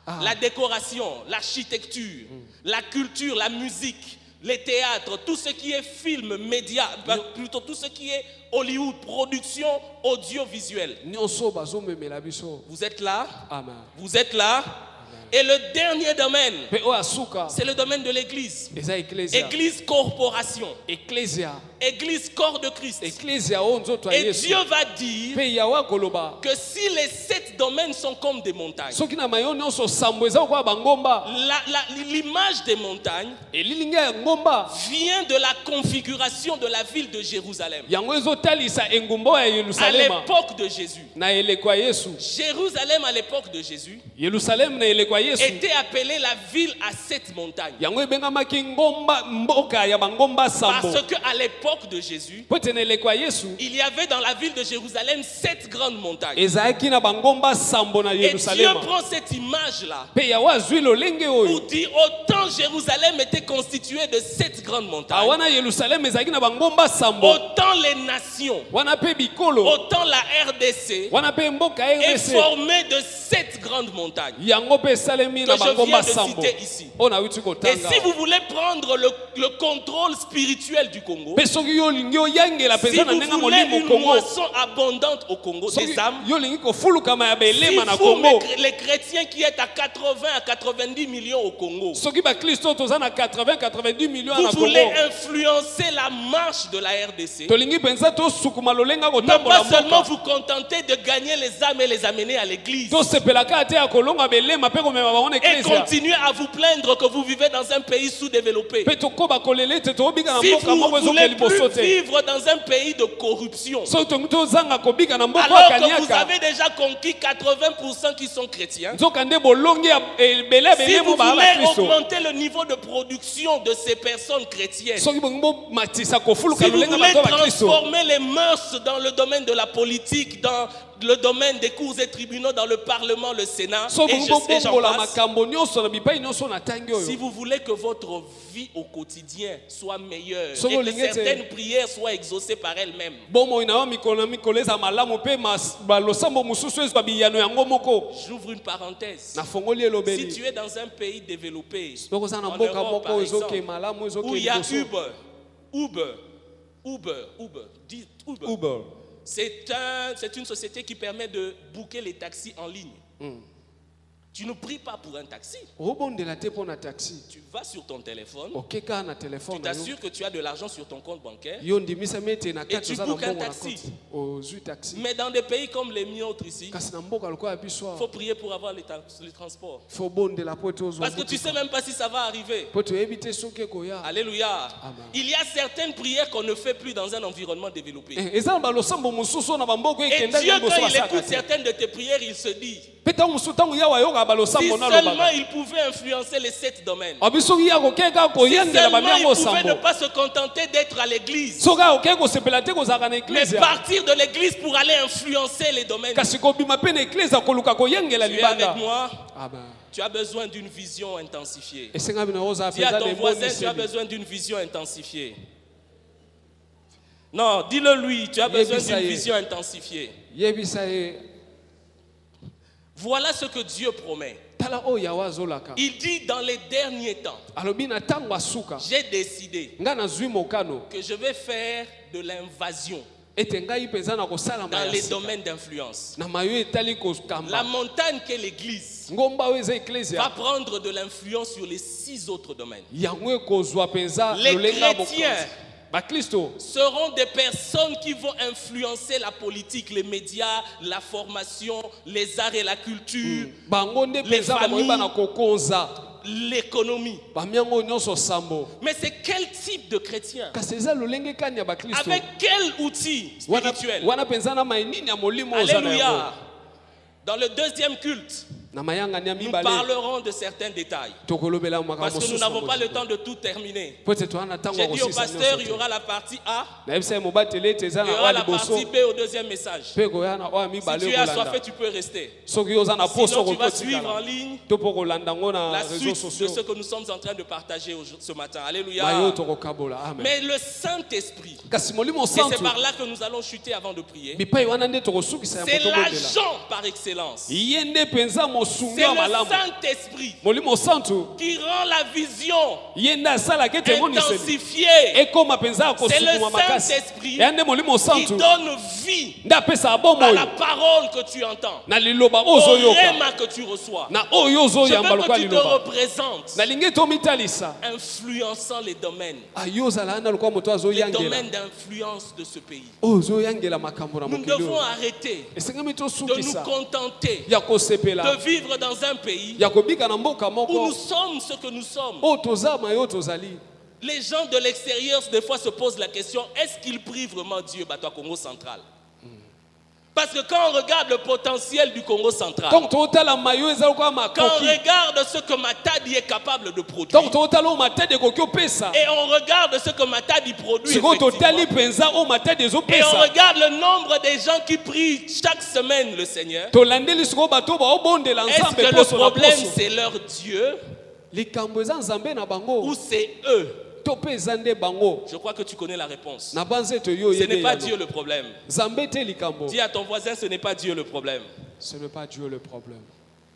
Ah. la décoration, l'architecture, la culture, la musique, les théâtres, tout ce qui est film, médias, plutôt tout ce qui est Hollywood, production audiovisuelle. nyonso bazomemela biso Vous êtes là? amen Vous êtes là? Et le dernier domaine, mpe oyo asuka c'est le domaine de l'église. eza eklesia Église corporation, eklesia église corps de Christ. eklesia oyo nzoto ya Et yesu Dieu va dire mpe yawe akoloba que si les 7 domaines sont comme des montagnes, soki na mayo nyonso sambo eza kokoya bangomba l'image des montagnes elilinga ya ngomba vient de la configuration de la ville de Jérusalem. yango ezotalisa engumba oyo ya À yelusalema l'époque de Jésus. na eleko ya yesu Jérusalem à l'époque de Jésus yelusalemu na eleko ya yesu était appelée la ville à 7 montagnes. yango ebengamaki ngomba mboka ya bangomba sambo Parce qu'à l'époque de Jésus, po ete na eleko ya yesu il y avait dans la ville de Jérusalem 7 grandes montagnes. ezalaki na bangomba sambo na Et Dieu yelusalema prend cette image-là mpe yawe azwi lolenge pour oyo dire autant Jérusalem était constitué de 7 grandes montagnes, wana yelusalemu ezalaki na bangomba sambo autant les nations, wana mpe bikolo autant la RDC wana mpe mboka est rdc formée de 7 grandes montagnes. yango mpe esalemi na Que je bangomba viens de sambo citer ici. oyo nawuti Et kotanga si vous voulez prendre le contrôle spirituel du Congo, mpe soki yo lingi oyangela Si penza na vous ndenge voulez molimo une Kongo moisson abondante au Congo, soki des âmes, yo lingi kofulukama ya si belema na vous, Kongo les chrétiens qui êtes à 80 à 90 millions au Congo, soki bakristo toza na 80-90 millions vous na voulez Kongo influencer la marche de la RDC, tolingi penza tosukuma lolenga ne kotambola pas seulement mboka vous contenter de gagner les âmes et les amener à l'église, tosepelaka te ya kolonga belema mpe komema bango na et eklesia continuer à vous plaindre que vous vivez dans un pays sous-développé. mpe tokoba kolela ete tobika na Si mboka vous moko ne ezoke voulez liboso plus te vivre dans un pays de corruption, soki tongi tozanga kobika na mboka alors que vous akaniaka avez déjà conquis 80% qui sont chrétiens, nzoka nde bolongi ya ebele si ebele vous mo baa voulez bakristo augmenter le niveau de production de ces personnes chrétiennes, soki bongi bomatisa kofuluka si vous lolenga voulez bato ya bakristo transformer les mœurs dans le domaine de la politique, dans le domaine des cours et tribunaux, dans le Parlement, le Sénat, soki et bongi j'en bobongola passe, makambo nyonso na bipai nyonso na ntangi si oyo vous voulez que votre vie au quotidien soit meilleure Soki et que olingi ete- certaines prières soient exaucées par elles-mêmes, bomoi na yo mikolo na mikolo eza malamu mpe balosambo mosusu ezwa biyano yango moko j'ouvre une parenthèse. nafongoli Si elobeli tu es dans un pays développé, soki oza na en mboka Europe, moko par oyo exemple, ezoke malamu où ezoke il y a liboso Uber. C'est une société qui permet de booker les taxis en ligne. Tu ne pries pas pour un taxi. obondela te mpo na taxi Tu vas sur ton téléphone, okeka na tu telefone na yo t'assures que tu as de l'argent sur ton compte bancaire. yo ndimisami ete na Et kati tu oza na bookes un mbongo na taxi. koti ozwi taxi Mais dans des pays comme les nôtres ici, kasi na mboka lokola biso il awa faut prier pour avoir les transports. fo obondela po ete ozwa Parce que tu ne sais même pas si ça va arriver. po toyebi te soki ekoya Alléluia. Amen. Il y a certaines prières qu'on ne fait plus dans un environnement développé. eza na balosambo mosusu oyo na bamboka Et ekendaki Dieu, liboso quand il basaka écoute te certaines de tes prières, il se dit, mpe ntango mosusu ntango yawa ayokaka si balosambo na seulement alobaka il pouvait influencer les 7 domaines. abi soki ye akokei kaka Si koyangela seulement bamiango il pouvait ne osambo pas se contenter d'être à l'église, soki akokei kosepela te kozalaka na mais eklesia partir de l'église pour aller influencer les domaines. kasi kobima mpe na eklesia koluka koyangela Tu es avec libanda moi, Amen. tu as besoin d'une vision intensifiée. esengami na ozala Dis à mpenza ton na voisin, tu as emoniseli besoin d'une vision intensifiée. Non, dis-le lui, tu as besoin Yebisa d'une ye. vision intensifiée. yebisa ye Voilà ce que Dieu promet. tala oyo yawe azolaka Il dit dans les derniers temps, alobi na ntango asuka j'ai décidé ngai nazwi mokano que je vais faire de l'invasion ete ngai mpenza na kosalama dans ya les sika domaines d'influence. na mayo etali La kokamba montagne qu'est l'Église ngomba oyo eza va eklesia prendre de l'influence sur les 6 autres domaines. yango ekozwa mpenza Les lolenga ya chrétiens bokonzi bakristo seront des personnes qui vont influencer la politique, les médias, la formation, les arts et la culture, bango nde Les mpenza familles. bakoyeba na kokonza l'économie. bamiango nyonso sambo Mais c'est quel type de chrétien? kasi eza lolenge kani ya bakristo Avec quel outil spirituel? wana mpenza na mainini ya molimo oyo oza na yango Alléluia. Dans le deuxième culte, na mayangani ya nous mibale parlerons de certains détails. tokolobela makambo Parce que nous mosusu n'avons pas le mosusu. temps de tout terminer. po ete toza na ntango J'ai ya dit au kosisa pasteur, il y nyonso aura la partie A, te nayebisa ye mobateli ete eza il y na aura oya la liboso partie B au deuxième message. mpe koya na oya Si mibale tu es assoiffé, kolanda tu peux rester. soki oza na poso Sinon, tu vas suivre en kokotikala ligne to mpo kolanda yango na la réseaux suite de sociaux ce que nous sommes en train de partager ce matin. bayo Alléluia. tokokabola amen Mais le Saint-Esprit, kasi molimo et c'est santu par là que nous allons chuter avant de prier, bipai wana nde tokosukisa c'est yango tobondela l'agent par excellence. ye nde mpenza mosungu C'est ya le malamu Saint-Esprit molimo santu qui rend la vision ye nde asalaka ete emoniseli intensifiée, ekoma mpenza ya C'est le kosukuma makasi Saint-Esprit eya nde molimo qui santu donne vie nde apesaka à bomoi la parole que tu entends, na liloba oyo au ozoyoka rhéma que tu reçois. na oyo Je ozoyamba veux lokola que tu te liloba représentes, nalingi tomitalisa influençant les domaines, ayo ozala na lokola moto les azoyangela domaines d'influence de ce pays. oyo ozoyangela makambo na Nous mokili devons oyo arrêter esengami de nous tosukisa contenter ya kosepela de vivre dans un pays ya kobika na mboka où moko nous sommes ce que nous sommes. oyo toza mayo tozali Les gens de l'extérieur, des fois, se posent la question, est-ce qu'ils prient vraiment Dieu, Bato Congo central? Parce que quand on regarde le potentiel du Congo central, donc totala mayo eza lokola quand on makoki regarde ce que Matadi est capable de produire, donc totala oyo matadi ekoki opesa et on regarde ce que Matadi produit, sikoyo totali effectivement, mpenza oyo matadi et on ezopesa regarde le nombre des gens qui prient chaque semaine le Seigneur, tolandeli sikoyo bato baobondela est-ce nzambe que le poso na problème poso c'est leur Dieu likambo eza nzambe na bango ou c'est eux? to mpe eza nde bango Je crois que tu connais la réponse. na banzeto yo Ce n'est yede pas yano Dieu le problème. nzambe te likambo Dis à ton voisin, ce n'est pas Dieu le problème. ce n'est pas Dieu le problème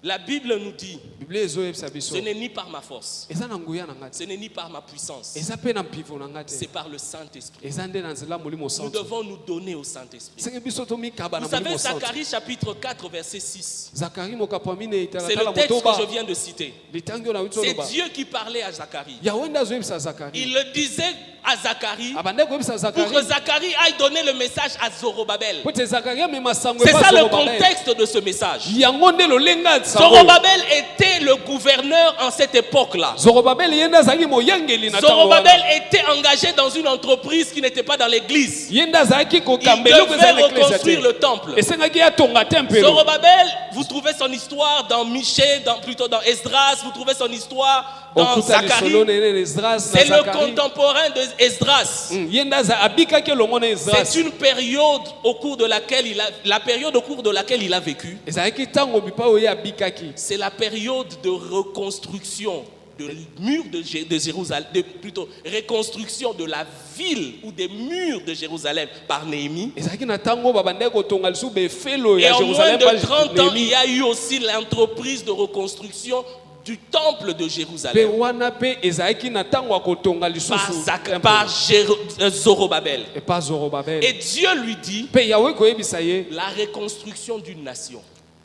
La Bible nous dit, Bible ezoyebisa biso ce n'est ni par ma force, eza na nguya na ngati ce n'est ni par ma puissance, eza pe na mpivo na ngati c'est par le Saint-Esprit. eza nde na nzela molimo Nous santo devons nous donner au Saint-Esprit. senge biso tomikaba na Vous savez, molimo santo Zacharie chapitre 4, verset 6, Zakari mokapo amine c'est italatala le texte motoba que je viens de citer. litangi oyo na witi C'est oloba Dieu qui parlait à Zacharie. yawe nde azoyebisa Zakari Il le disait à Zacharie abande koyebisa pour que Zakari Zacharie aille donner le message à Zorobabel. po ete Zakari amema sango C'est epa ça le Zorobabel. contexte de ce message. yango nde lolenga ya sango Zorobabel était le gouverneur en cette époque-là. Zorobabel ye nde azalaki moyangeli na ntango Zorobabel wana était engagé dans une entreprise qui n'était pas dans l'église. ye nde azalaki Il kokamba eloko eza na devait eklezia reconstruire te le temple. esengaki atonga tempelo Zorobabel, vous trouvez son histoire dans Michée, plutôt dans Esdras, vous trouvez son histoire dans okuta Zacharie. lisolo nene Esdras na C'est le Zakari contemporain d'Esdras. ye nde abikaki elongo na Esdras C'est une période au cours de laquelle la période au cours de laquelle il a vécu. ezalaki ntango bipa oyo abikaki C'est la période de reconstruction de mur de Jérusalem, plutôt reconstruction de la ville ou des murs de Jérusalem par Néhémie. ezalaki na ntango babandaki kotonga lisusu befelo Et ya en moins Jérusalem de pa 30 ans, il Néhémie. y a eu aussi l'entreprise de reconstruction du temple de Pe Jérusalem wana pe ezalaki na ntango ya kotonga par, lisusu par Zorobabel. epa Zorobabel Et Dieu lui dit pe yawe koyebisa ye la reconstruction d'une nation,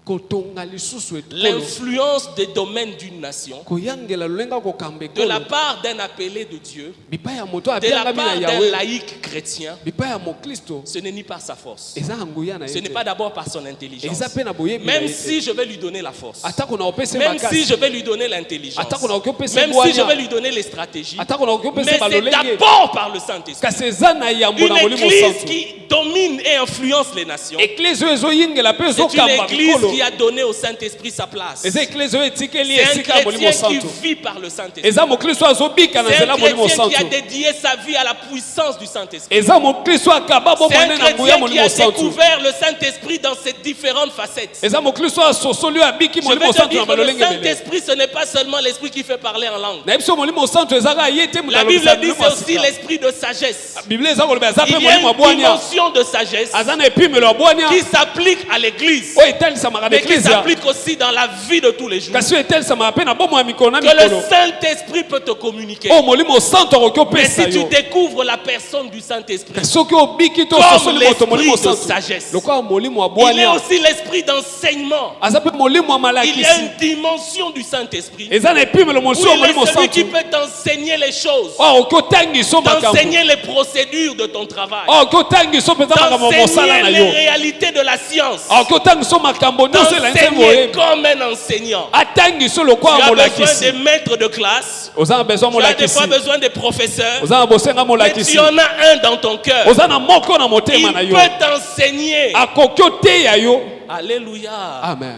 kotonga lisusu ekolo l'influence des domaines d'une nation, koyangela lolenga kokamba de la ekolo part d'un appelé de Dieu, bipa ya moto de la abiangami na part d'un yawe laïc chrétien, bipa ya mokristo ce n'est ni par sa force, eza na nguya na ce ye n'est te pas d'abord par son intelligence. eza pe na boyebi na Même ye si te je vais lui donner la force, atako na opese même si makasi je vais lui donner l'intelligence, atako na okopesa même si je vais bwanya lui donner les stratégies, atako na mais okopesa c'est balolenge d'abord par le Saint-Esprit. kasi eza na yambo Une na molimo église santo qui domine et influence les nations, eklesi oyo ezoyingela mpe c'est une ezokamba église mikolo qui a donné au Saint-Esprit sa place. eza eklesi oyo etikeli C'est un esika ya molimo chrétien qui santo vit par le Saint-Esprit. eza mokristo azobika na C'est nzela un ya molimo chrétien qui a santo dédié sa vie à la puissance du Saint-Esprit. eza mokristo akaba C'est bomwane un na nguya chrétien qui molimo a santo découvert le Saint-Esprit dans ses différentes facettes. eza mokristo asosoli oyo abiki Je vais molimo te santo dire na que le balolenge ebele Saint-Esprit, ce n'est pas seulement l'Esprit qui fait parler en langue. na biso molimo santo ezaka ye te moto La Bible alobisa dit molimo c'est ya aussi sika l'esprit de sagesse. biblia eza koloba eza Il mpe y a molimo ya une bwanya dimension de sagesse aza na epimelo ya bwanya qui s'applique à l'Église, oyo etalisamaka na mais qui eklezia s'applique aussi dans la vie de tous les jours. kasi oyo etalisamaka mpe na bomo ya mikolo na Que le mikolo Saint-Esprit peut te communiquer. oyo molimo santo akoki Mais opesa si tu yo découvres la personne du Saint-Esprit, kasi soki obiki to comme ososoli moto molimo l'esprit de santo sagesse, lokola molimo ya il est bwanya aussi l'esprit d'enseignement. aza mpe molimo ya Il y a malakisi une dimension du Saint-Esprit eza na epimelo où mosusu ya il est molimo celui qui santo peut t'enseigner les choses, oyo okoki otangisa makambo t'enseigner les procédures de ton travail, oyo okoki otangisa mpenza makambo ya mosala t'enseigner na les yo réalités de la science, oyo okoki otangisa makambo nyonso elanisi t'enseigner boyebi comme un enseignant. atangisa Tu lokola as besoin molakisi des maîtres de classe, oza na besoin tu as des molakisi fois besoin des professeurs, oza na bosenga mais molakisi tu en as un dans ton cœur. oza na moko na motema na Il yo peut t'enseigner. akoki oteya yo Alléluia. amen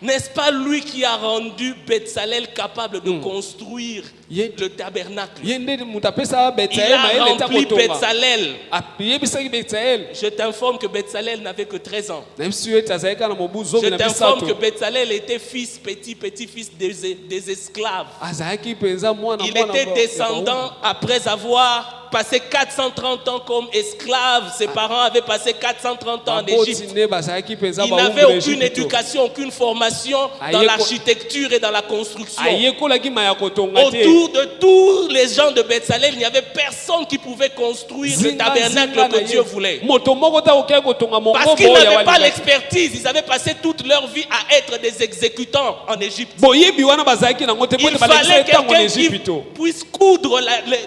N'est-ce pas lui qui a rendu Betsalel capable de construire le tabernacle? ye nde moto apesa Il betsael a mayele ta rempli kotonga Betsalel. ayebisaki betsael Je t'informe que Betsalel n'avait que 13 ans. nayebisi yo ete azalaki na mobu zomi Je na t'informe que misato Betsalel était fils, petit-fils des esclaves. azalaki mpenza mwana Il était descendant après avoir passé 430 ans comme esclave. Ses parents avaient passé 430 ans en Égypte. Il n'avait aucune éducation, aucune formation dans l'architecture et dans la construction. Autour de tous les gens de Betsalel, il n'y avait personne qui pouvait construire le tabernacle que Dieu voulait. Parce qu'ils n'avaient pas l'expertise. Ils avaient passé toute leur vie à être des exécutants en Égypte. Il fallait quelqu'un qui puisse coudre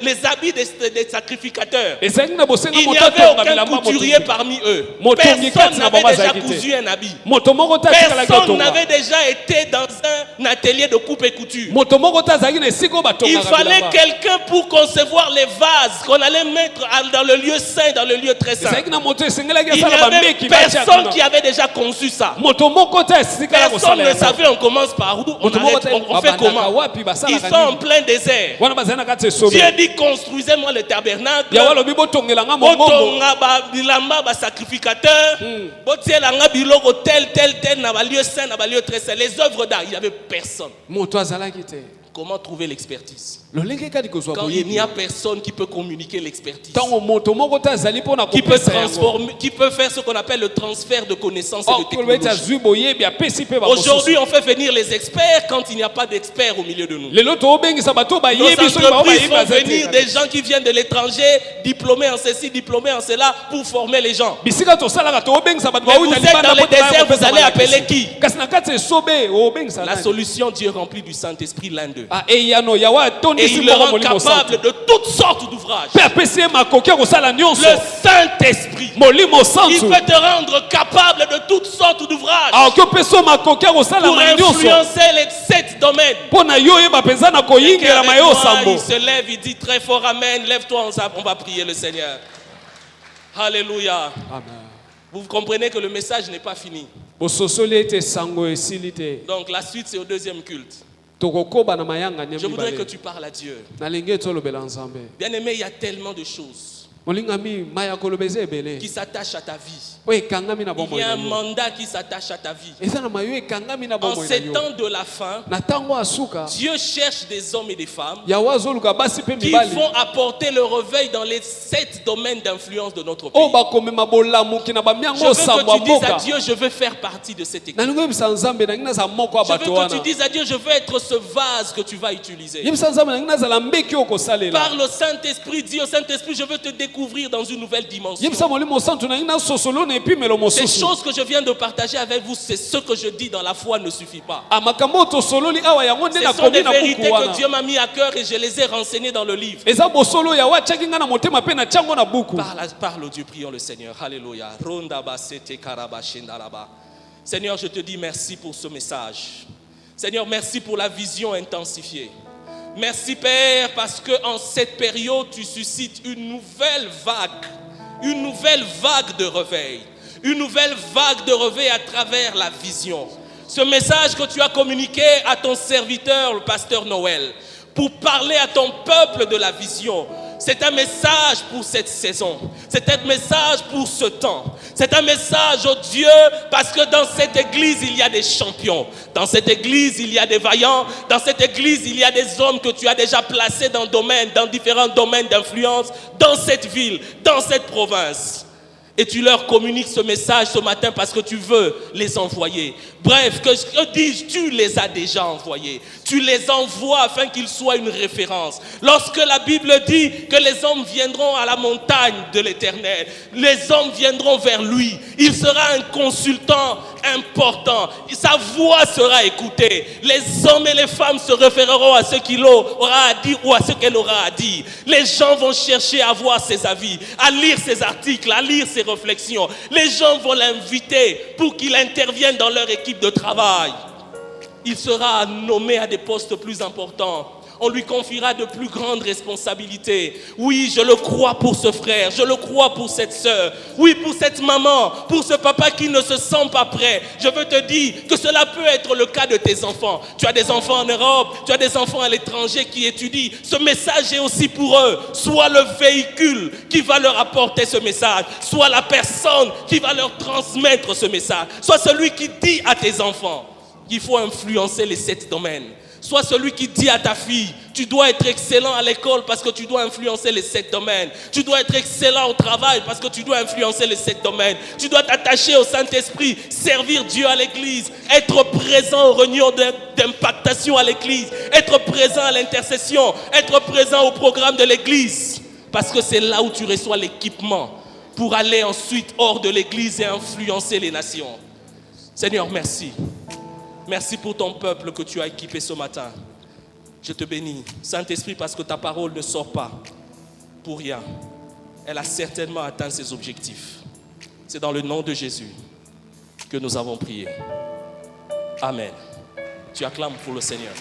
les habits des sacrificateurs. Il n'y avait aucun couturier parmi eux. Personne n'avait déjà cousu un habit. Personne n'avait déjà été dans un atelier de coupe et couture. Il fallait quelqu'un pour concevoir les vases qu'on allait mettre dans le lieu saint, dans le lieu très saint. Il n'y avait personne qui avait déjà conçu ça. Personne ne savait on commence par où, on fait comment. Ils sont en plein désert. Dieu dit construisez-moi le tabernacle. Sacrificateur. Les œuvres d'art, il n'y avait personne. Comment trouver l'expertise? lolenge kadi kozwa Quand il n'y a personne qui peut communiquer l'expertise, tango moto moko ta zali pona qui peut kopesa yango. transformer, qui peut faire ce qu'on appelle le transfert de connaissances et de kolobeta technologies. zwi boyebi apesi pe ba Aujourd'hui, on fait venir les experts quand il n'y a pas d'experts au milieu de nous. lelo to bengisa bato Nos bayebi so ba entreprises bayebi font venir des azati gens qui viennent de l'étranger, diplômés en ceci, diplômés en cela, pour former les gens. bisika to sala ka to bengisa bato Mais ba vous uta êtes dans les déserts, vous allez appeler qui? kasi na kati sobe o bengisa La nani solution, Dieu remplit du Saint-Esprit l'un d'eux. ah eyano yawa Et tondisi il le moko rend molimo capable de toutes sortes d'ouvrages. pe apesi ye makoki ya kosala nyonso Le Saint-Esprit, molimo il santu peut te rendre capable de toutes sortes d'ouvrages aoki opesa yo makoki ya kosala pour ma nyonso influencer les 7 domaines. mpo na yo oyeba mpenza na Et koyingela ma yo avec moi, sambo il se lève, il dit très fort Amen. Lève-toi, on va prier le Seigneur. Alléluia. amen Vous comprenez que le message n'est pas fini. bososoli ete sango esili te Donc la suite, c'est au deuxième culte. tokokoba na mayanga Je voudrais que nyamibale tu parles à Dieu. nalingi tolobela nzambe Bien-aimé, il y a tellement de choses molingami maya koloba eza ebele qui s'attachent à ta vie. oyo ekangami na Il bomoi y a na un yo mandat qui s'attache à ta vie. eza na mayo ekangami na En bomoi na ces yo temps de la fin, na ntango ya suka Dieu cherche des hommes et des femmes yawe azoluka basi mpe qui mibali vont apporter le réveil dans les 7 domaines d'influence de notre oyo pays. bakomema bolamuki na Je bamiango veux osambo que tu ya dises à mboka Dieu, je veux faire partie de cette équipe. nalingi oyebisa nzambe nangi nazala moko ya Je veux bato que tu wana dises à Dieu, je veux être ce vase que tu vas utiliser. yebisa nzambe nangi nazala mbeki oyo kosalela Par le Saint-Esprit, dis au Saint-Esprit, je veux te découvrir dans une nouvelle dimension. yebisa molimo santu nangi nasosolo na epimelo Ces mosusu choses que je viens de partager avec vous, c'est ce que je dis dans la foi ne suffit pas. makambo oyo tosololi awa yango nde Ce sont des nakomi na vérités buku que wana Dieu m'a mis à cœur et je les ai renseignées dans le livre. eza bosolo yawe atiaki ngai na motema mpe natiango na buku Parle au Dieu, prions le Seigneur. Alléluia. Seigneur, je te dis merci pour ce message. Seigneur, merci pour la vision intensifiée. Merci Père parce que en cette période tu suscites une nouvelle vague de réveil. Une nouvelle vague de réveil à travers la vision. Ce message que tu as communiqué à ton serviteur, le pasteur Noël, pour parler à ton peuple de la vision. C'est un message pour cette saison. C'est un message pour ce temps. C'est un message, oh Dieu, parce que dans cette église, il y a des champions. Dans cette église, il y a des vaillants. Dans cette église, il y a des hommes que tu as déjà placés dans différents domaines d'influence, dans cette ville, dans cette province. Et tu leur communiques ce message ce matin parce que tu veux les envoyer. Bref, que dis-je, tu les as déjà envoyés. Tu les envoies afin qu'ils soient une référence. Lorsque la Bible dit que les hommes viendront à la montagne de l'Éternel, les hommes viendront vers lui. Il sera un consultant important. Sa voix sera écoutée. Les hommes et les femmes se référeront à ce qu'il aura à dire ou à ce qu'elle aura à dire. Les gens vont chercher à voir ses avis, à lire ses articles, à lire ses réflexions. Les gens vont l'inviter pour qu'il intervienne dans leur équipe de travail. Il sera nommé à des postes plus importants. On lui confiera de plus grandes responsabilités. Oui, je le crois pour ce frère, je le crois pour cette sœur. Oui, pour cette maman, pour ce papa qui ne se sent pas prêt. Je veux te dire que cela peut être le cas de tes enfants. Tu as des enfants en Europe, tu as des enfants à l'étranger qui étudient. Ce message est aussi pour eux. Soit le véhicule qui va leur apporter ce message, soit la personne qui va leur transmettre ce message, soit celui qui dit à tes enfants qu'il faut influencer les 7 domaines. Sois celui qui dit à ta fille, tu dois être excellent à l'école parce que tu dois influencer les 7 domaines. Tu dois être excellent au travail parce que tu dois influencer les 7 domaines. Tu dois t'attacher au Saint-Esprit, servir Dieu à l'église, être présent aux réunions d'impactation à l'église, être présent à l'intercession, être présent au programme de l'église. Parce que c'est là où tu reçois l'équipement pour aller ensuite hors de l'église et influencer les nations. Seigneur, merci. Merci pour ton peuple que tu as équipé ce matin. Je te bénis, Saint-Esprit, parce que ta parole ne sort pas pour rien. Elle a certainement atteint ses objectifs. C'est dans le nom de Jésus que nous avons prié. Amen. Tu acclames pour le Seigneur.